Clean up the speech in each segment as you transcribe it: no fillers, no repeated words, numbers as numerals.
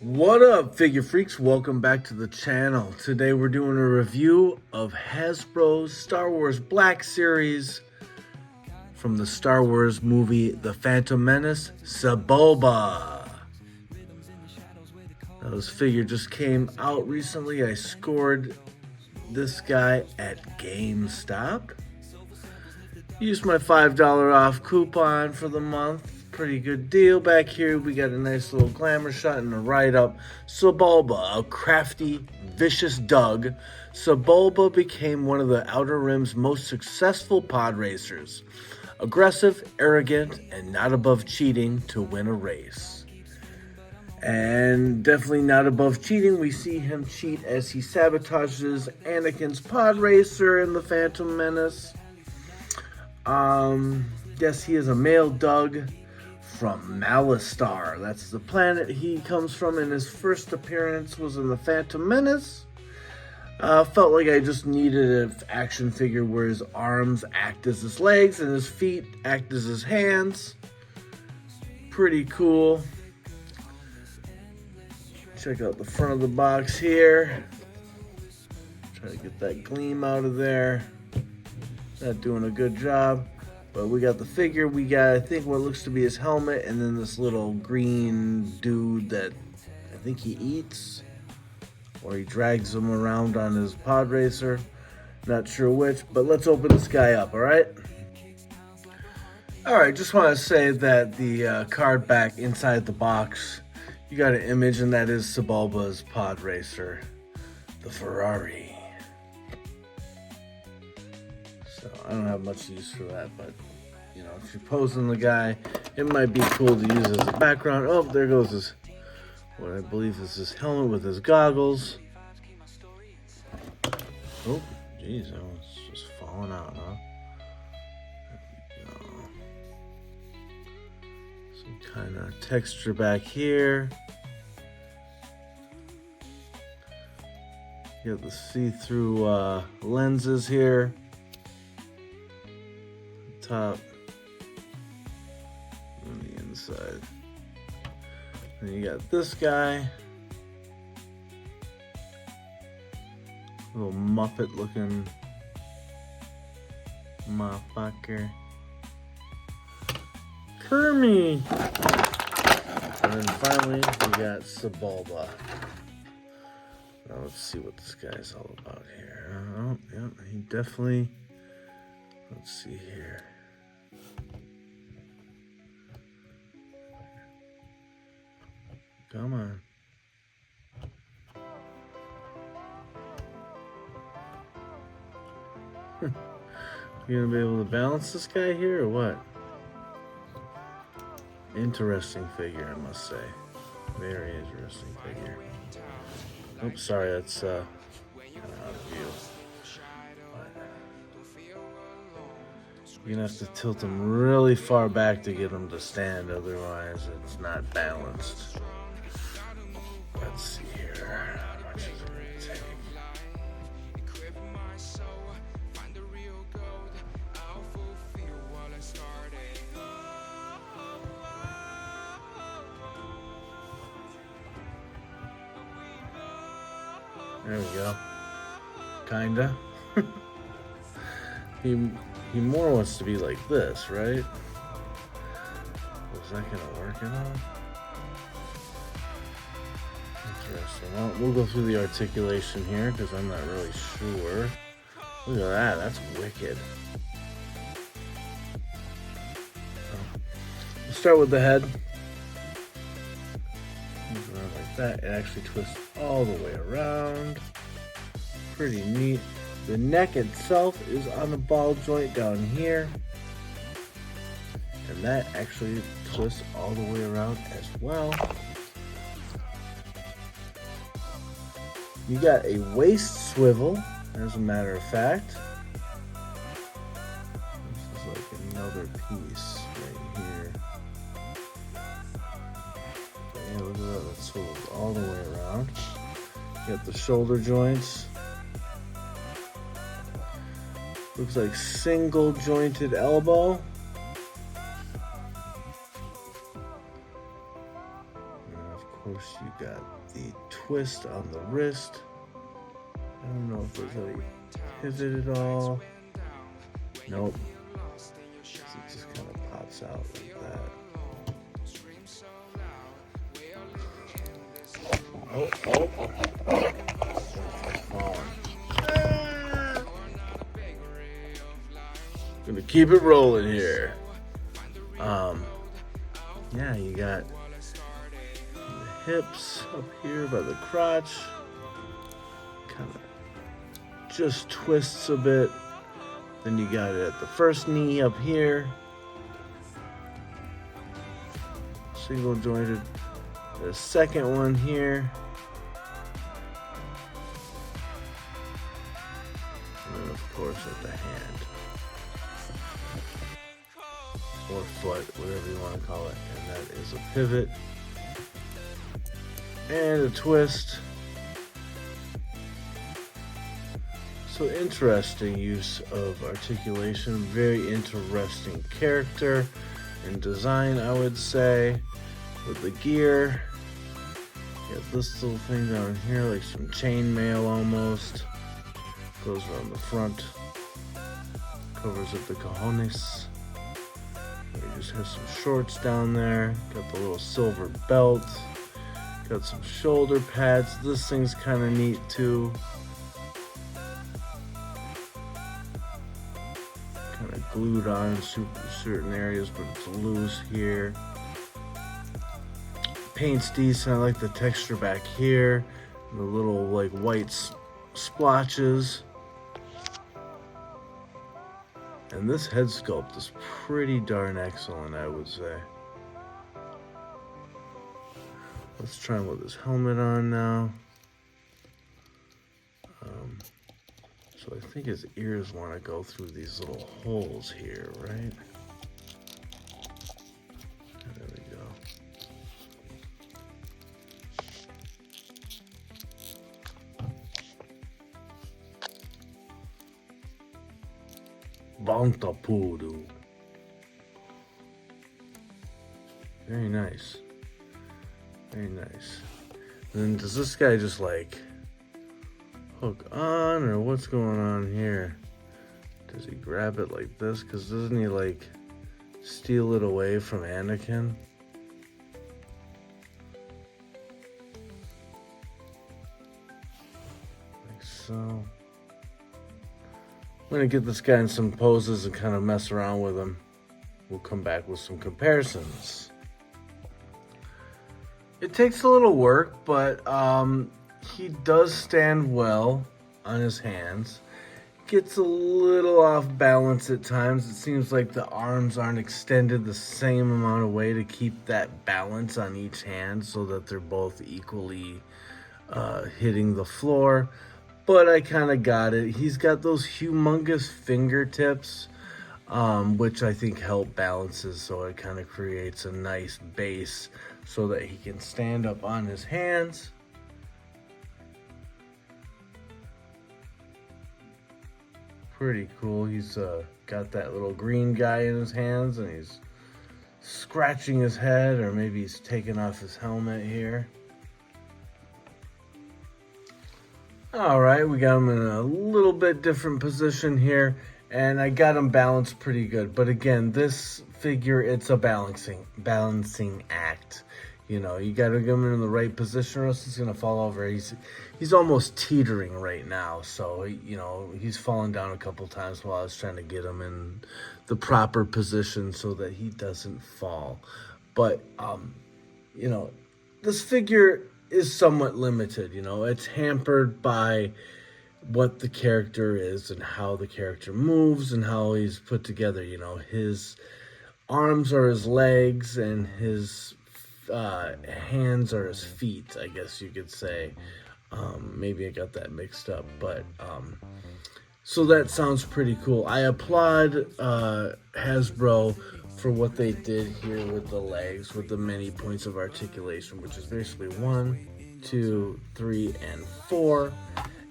What up, figure freaks? Welcome back to the channel. Today we're doing a review of Hasbro's Star Wars Black Series from the Star Wars movie The Phantom Menace, SEBULBA. Now, this figure just came out recently. I scored this guy at GameStop. Used my $5 off coupon for the month. Pretty good deal. Back here we got a nice little glamour shot and a write-up. SEBULBA, a crafty, vicious Doug. SEBULBA became one of the Outer Rim's most successful pod racers. Aggressive, arrogant, and not above cheating to win a race. And definitely not above cheating. We see him cheat as he sabotages Anakin's pod racer in the Phantom Menace. Yes, he is a male Doug from Malastare. That's the planet he comes from, and his first appearance was in the Phantom Menace. Felt like I just needed an action figure where his arms act as his legs and his feet act as his hands. Pretty cool. Check out the front of the box here. Try to get that gleam out of there. Not doing a good job. But we got the figure, we got, I think, what looks to be his helmet, and then this little green dude that I think he eats, or he drags him around on his pod racer. Not sure which, but let's open this guy up, all right? All right, just want to say that the card back inside the box, you got an image, and that is SEBULBA's pod racer, the Ferrari. So I don't have much use for that, but you know, if you're posing the guy, it might be cool to use as a background. Oh, there goes his, what I believe is his helmet with his goggles. Oh, geez, that one's just falling out, huh? There we go. Some kind of texture back here. You got the see-through lenses here. Top on the inside. Then you got this guy, little Muppet looking motherfucker. Kermie. And then finally we got SEBULBA. Now let's see what this guy's all about here. Oh, yeah, he definitely. Let's see here. Come on. You gonna be able to balance this guy here or what? Interesting figure, I must say. Very interesting figure. Oops, sorry, that's kind of out of view. You're gonna have to tilt him really far back to get him to stand, otherwise it's not balanced. Let's see here. How much is it gonna take? There we go. Kinda. He more wants to be like this, right? Is that gonna work at all? Interesting. Well, we'll go through the articulation here because I'm not really sure. Look at that, that's wicked. We'll start with the head. Like that. It actually twists all the way around. Pretty neat. The neck itself is on the ball joint down here. And that actually twists all the way around as well. You got a waist swivel, as a matter of fact. This is like another piece right here. Yeah, look at that, that swivels all the way around. You got the shoulder joints. Looks like single jointed elbow. And of course, you got the twist on the wrist. I don't know if there's any pivot at all. Nope. It just kind of pops out like that. Gonna keep it rolling here. Yeah, you got the hips up here by the crotch. Kind of just twists a bit. Then you got it at the first knee up here. Single jointed. The second one here. And then of course at the hand. Or foot, whatever you want to call it. And that is a pivot. And a twist. So interesting use of articulation. Very interesting character and design, I would say. With the gear. Got this little thing down here, like some chainmail almost. Goes around the front. Covers up the cojones. You just have some shorts down there. Got the little silver belt. Got some shoulder pads. This thing's kind of neat too. Kind of glued on in certain areas, but it's loose here. Paint's decent. I like the texture back here. The little like white splotches. And this head sculpt is pretty darn excellent, I would say. Let's try him with his helmet on now. So I think his ears want to go through these little holes here, right? There we go. Bantapudu. Very nice. Very nice. And then does this guy just like hook on, or what's going on here? Does he grab it like this? Because doesn't he like steal it away from Anakin? Like so. I'm gonna get this guy in some poses and kind of mess around with him. We'll come back with some comparisons. It takes a little work, but he does stand well on his hands. Gets a little off balance at times. It seems like the arms aren't extended the same amount of way to keep that balance on each hand so that they're both equally hitting the floor. But I kind of got it. He's got those humongous fingertips, which I think help balances, so it kind of creates a nice base so that he can stand up on his hands. Pretty cool. He's got that little green guy in his hands, and he's scratching his head, or maybe he's taking off his helmet here. All right, we got him in a little bit different position here, and I got him balanced pretty good. But again, this figure, it's a balancing act. You know, you got to get him in the right position, or else he's gonna fall over. He's almost teetering right now, so you know he's fallen down a couple times while I was trying to get him in the proper position so that he doesn't fall. But you know, this figure is somewhat limited. You know, it's hampered by what the character is and how the character moves and how he's put together. You know, his arms are his legs and his hands are his feet, I guess you could say. Maybe I got that mixed up, but so that sounds pretty cool. I applaud Hasbro for what they did here with the legs, with the many points of articulation, which is basically 1, 2, 3, and 4.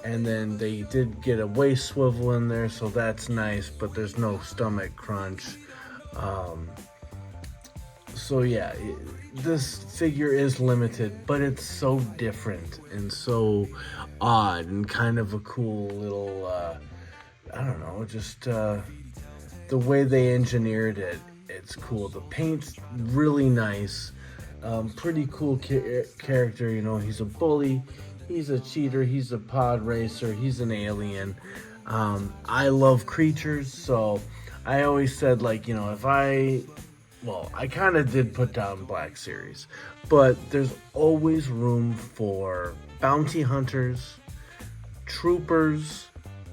And then they did get a waist swivel in there, so that's nice, but there's no stomach crunch. So yeah, this figure is limited, but it's so different and so odd and kind of a cool little, I don't know, just the way they engineered it, it's cool. The paint's really nice. Pretty cool character, you know. He's a bully, he's a cheater, he's a pod racer, he's an alien. I love creatures, so I always said, like, you know, I kind of did put down Black Series, but there's always room for bounty hunters, troopers,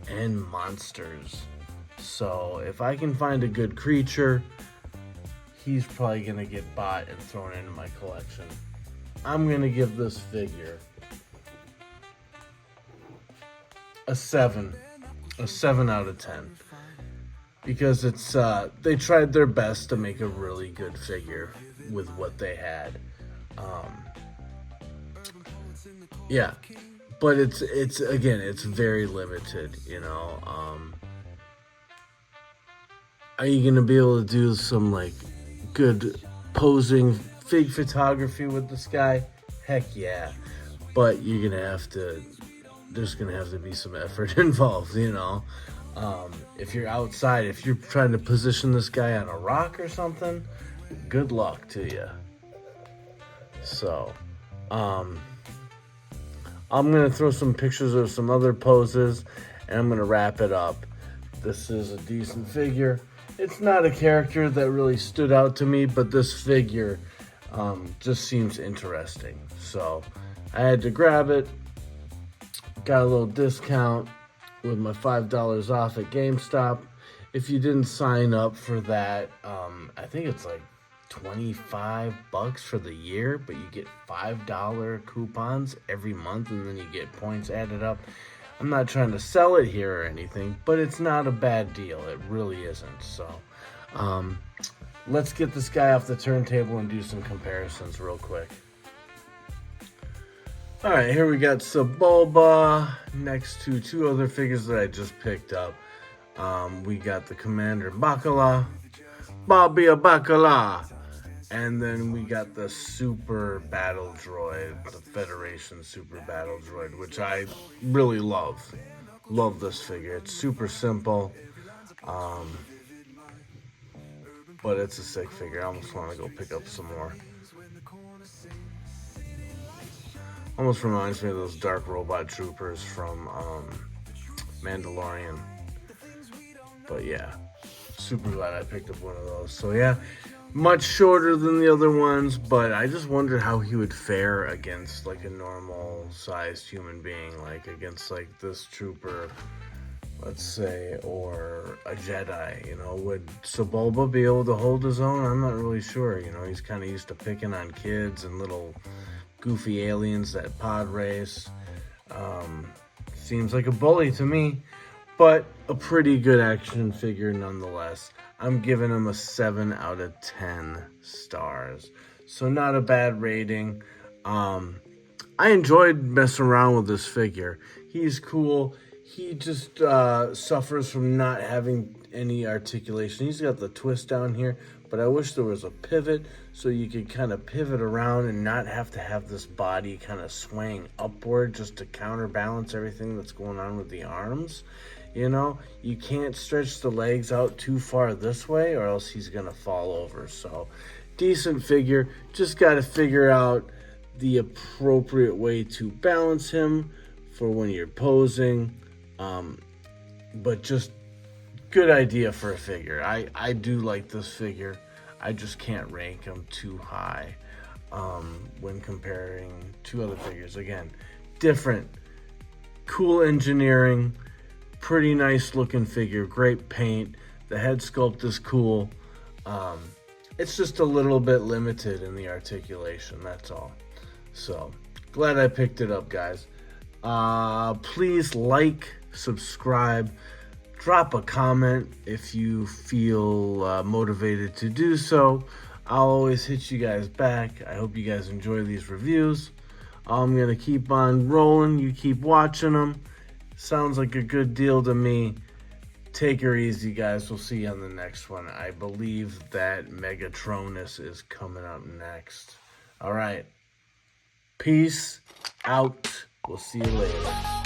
and monsters. So if I can find a good creature, he's probably going to get bought and thrown into my collection. I'm going to give this figure a 7 out of 10. Because it's they tried their best to make a really good figure with what they had. Yeah, but it's again, it's very limited, you know. Are you gonna be able to do some like good posing fig photography with this guy? Heck yeah, but you're gonna have to. There's gonna have to be some effort involved, you know. If you're outside, if you're trying to position this guy on a rock or something, good luck to you. So, I'm gonna throw some pictures of some other poses, and I'm gonna wrap it up. This is a decent figure. It's not a character that really stood out to me, but this figure just seems interesting. So, I had to grab it. Got a little discount with my $5 off at GameStop. If you didn't sign up for that, I think it's like $25 for the year, but you get $5 coupons every month, and then you get points added up. I'm not trying to sell it here or anything, but it's not a bad deal. It really isn't. So let's get this guy off the turntable and do some comparisons real quick. All right, here we got SEBULBA next to two other figures that I just picked up. We got the Commander Bacala, Bobby Bacala, and then we got the Super Battle Droid, the Federation Super Battle Droid, which I really love. Love this figure. It's super simple, but it's a sick figure. I almost want to go pick up some more. Almost reminds me of those dark robot troopers from Mandalorian. But yeah, super glad I picked up one of those. So yeah, much shorter than the other ones, but I just wondered how he would fare against like a normal sized human being, like against like this trooper, let's say, or a Jedi. You know, would SEBULBA be able to hold his own? I'm not really sure. You know, he's kind of used to picking on kids and little goofy aliens that pod race. Seems like a bully to me, but a pretty good action figure nonetheless. I'm giving him a 7 out of 10 stars. So not a bad rating. I enjoyed messing around with this figure. He's cool. He just suffers from not having any articulation. He's got the twist down here, but I wish there was a pivot so you could kind of pivot around and not have to have this body kind of swaying upward just to counterbalance everything that's going on with the arms. You know, you can't stretch the legs out too far this way or else he's going to fall over. So, decent figure. Just got to figure out the appropriate way to balance him for when you're posing. But just good idea for a figure. I do like this figure. I just can't rank him too high when comparing to other figures. Again, different, cool engineering, pretty nice looking figure, great paint. The head sculpt is cool. It's just a little bit limited in the articulation, that's all. So, glad I picked it up, guys. Please like, subscribe, drop a comment if you feel motivated to do so. I'll always hit you guys back. I hope you guys enjoy these reviews. I'm going to keep on rolling. You keep watching them. Sounds like a good deal to me. Take her easy, guys. We'll see you on the next one. I believe that Megatronus is coming up next. All right. Peace out. We'll see you later.